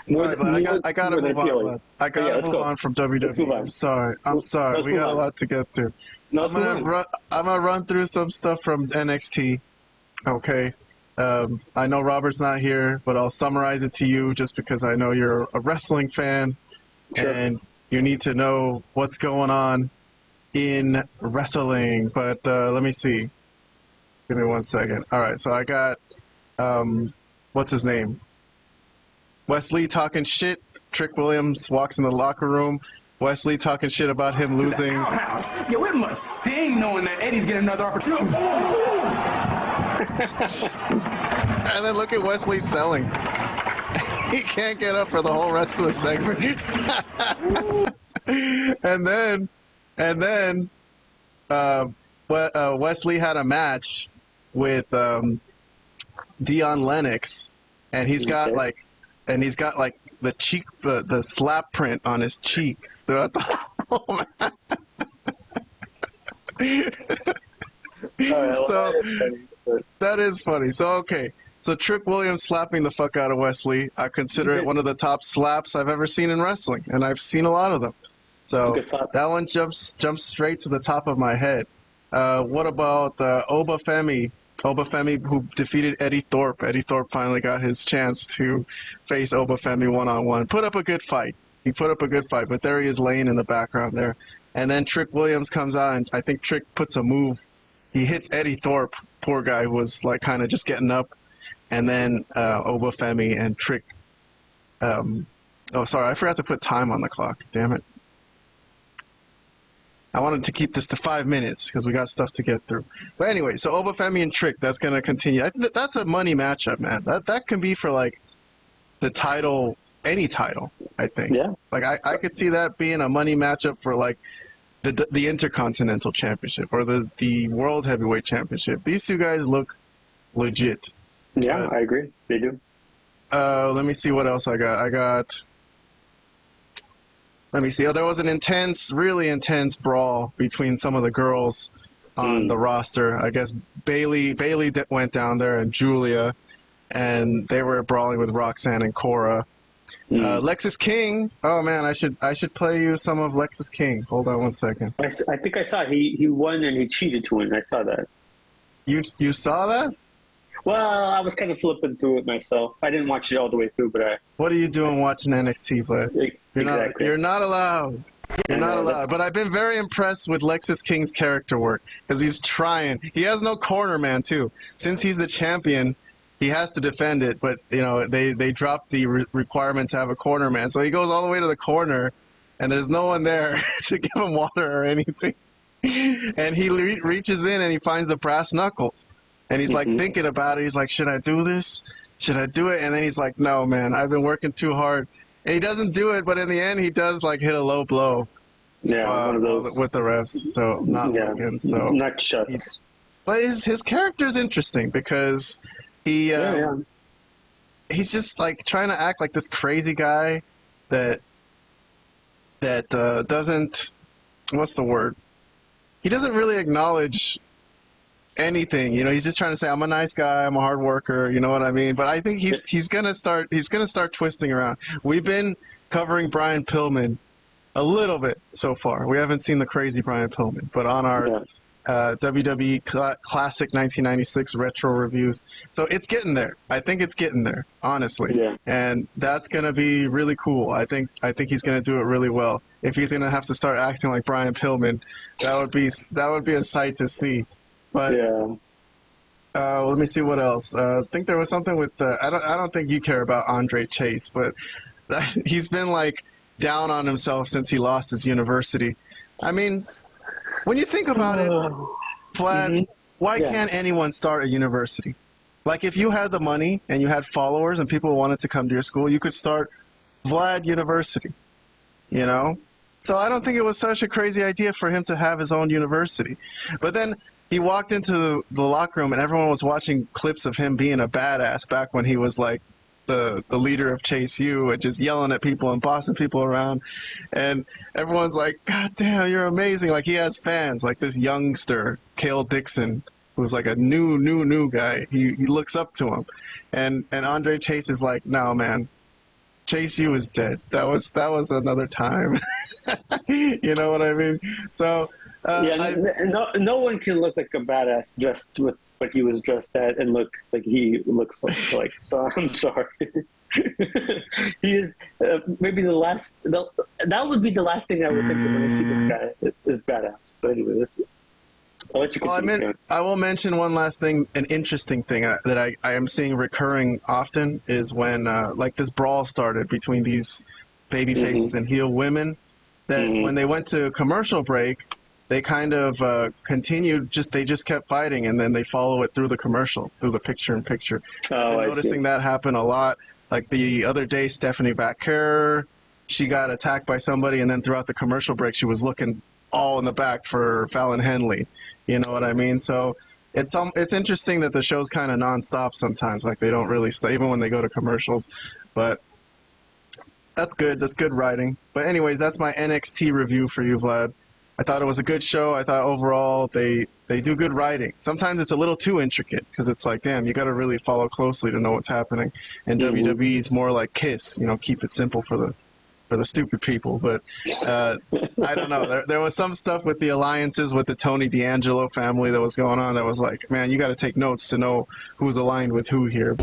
All More right, than, Vlad, I more, gotta more than move on, appealing. Vlad. I But yeah, gotta let's move go. on from Let's move WWE. on. I'm sorry. Let's We move got a on. lot to get through. No, I'm let's move on. gonna run through some stuff from NXT. Okay. I know Robert's not here, but I'll summarize it to you just because I know you're a wrestling fan Sure. and you need to know what's going on in wrestling. But let me see. Give me 1 second. All right, so I got what's his name? Wesley talking shit. Trick Williams walks in the locker room. Wesley talking shit about him losing. Outhouse. Yo, it must sting knowing that Eddie's getting another opportunity. And then look at Wesley selling. He can't get up for the whole rest of the segment. and then Wesley had a match with Dion Lennox, and he's got like the cheek, the slap print on his cheek throughout the whole match. That is funny. So okay. So Trick Williams slapping the fuck out of Wesley, I consider it one of the top slaps I've ever seen in wrestling, and I've seen a lot of them. So that one jumps straight to the top of my head. What about Oba Femi? Oba Femi, who defeated Eddie Thorpe. Eddie Thorpe finally got his chance to face Oba Femi one-on-one. Put up a good fight. He put up a good fight, but there he is laying in the background there. And then Trick Williams comes out, and I think Trick puts a move. He hits Eddie Thorpe, poor guy, who was like kind of just getting up. And then Oba Femi and Trick. Oh, sorry, I forgot to put time on the clock. Damn it. I wanted to keep this to 5 minutes because we got stuff to get through. But anyway, so Oba Femi and Trick, that's going to continue. That's a money matchup, man. That can be for like the title, any title, I think. Yeah. Like I could see that being a money matchup for like the Intercontinental Championship or the World Heavyweight Championship. These two guys look legit. Yeah, I agree. They do. Let me see what else I got. Let me see. Oh, there was an really intense brawl between some of the girls on the roster. I guess Bailey went down there and Julia, and they were brawling with Roxanne and Cora. Lexis King. Oh man, I should play you some of Lexis King. Hold on 1 second. I think I saw he won and he cheated to win. I saw that. You saw that? Well, I was kind of flipping through it myself. I didn't watch it all the way through, but What are you doing watching NXT, Vlad? You're not allowed. You're not allowed. But I've been very impressed with Lexis King's character work because he's trying. He has no corner man too. Since he's the champion, he has to defend it. But you know they dropped the requirement to have a corner man, so he goes all the way to the corner, and there's no one there to give him water or anything. And he reaches in and he finds the brass knuckles. And he's like thinking about it. He's like, should I do this? Should I do it? And then he's like, no, man, I've been working too hard. And he doesn't do it, but in the end, he does like hit a low blow. Yeah, one of those with the refs. So not looking. So not shuts. But his character is interesting because he's just like trying to act like this crazy guy that doesn't. What's the word? He doesn't really acknowledge anything, you know. He's just trying to say, I'm a nice guy, I'm a hard worker, you know what I mean? But I think he's gonna start twisting around. We've been covering Brian Pillman a little bit so far. We haven't seen the crazy Brian Pillman, but on our WWE Classic 1996 retro reviews, so it's getting there. I think it's getting there, honestly. And that's gonna be really cool. I think he's gonna do it really well. If he's gonna have to start acting like Brian Pillman, that would be a sight to see. But let me see what else. I think there was something with I don't think you care about Andre Chase, but he's been like down on himself since he lost his university. I mean, when you think about it, Vlad, why can't anyone start a university? Like if you had the money and you had followers and people wanted to come to your school, you could start Vlad University. You know? So I don't think it was such a crazy idea for him to have his own university. But then he walked into the locker room and everyone was watching clips of him being a badass back when he was like the leader of Chase U and just yelling at people and bossing people around. And everyone's like, God damn, you're amazing. Like he has fans, like this youngster, Cale Dixon, who's like a new guy. He looks up to him. And Andre Chase is like, no, man, Chase U is dead. That was another time. You know what I mean? So no one can look like a badass dressed with what he was dressed at and look like he looks like. So I'm sorry. He is maybe the last. That would be the last thing I would think of when I see this guy is badass. But anyway, I'll let you continue. I will mention one last thing, an interesting thing that I am seeing recurring often is when like this brawl started between these baby faces and heel women. That when they went to commercial break, they kind of continued. They just kept fighting, and then they follow it through the commercial, through the picture-in-picture. I've been noticing that happen a lot. Like the other day, Stephanie Vaquer, she got attacked by somebody, and then throughout the commercial break, she was looking all in the back for Fallon Henley. You know what I mean? So it's interesting that the show's kind of nonstop sometimes. Like they don't really stop, even when they go to commercials. But that's good. That's good writing. But anyways, that's my NXT review for you, Vlad. I thought it was a good show. I thought overall they do good writing. Sometimes it's a little too intricate because it's like, damn, you got to really follow closely to know what's happening. And WWE is more like Kiss, keep it simple for the stupid people. But I don't know. There was some stuff with the alliances with the Tony D'Angelo family that was going on that was like, man, you got to take notes to know who's aligned with who here.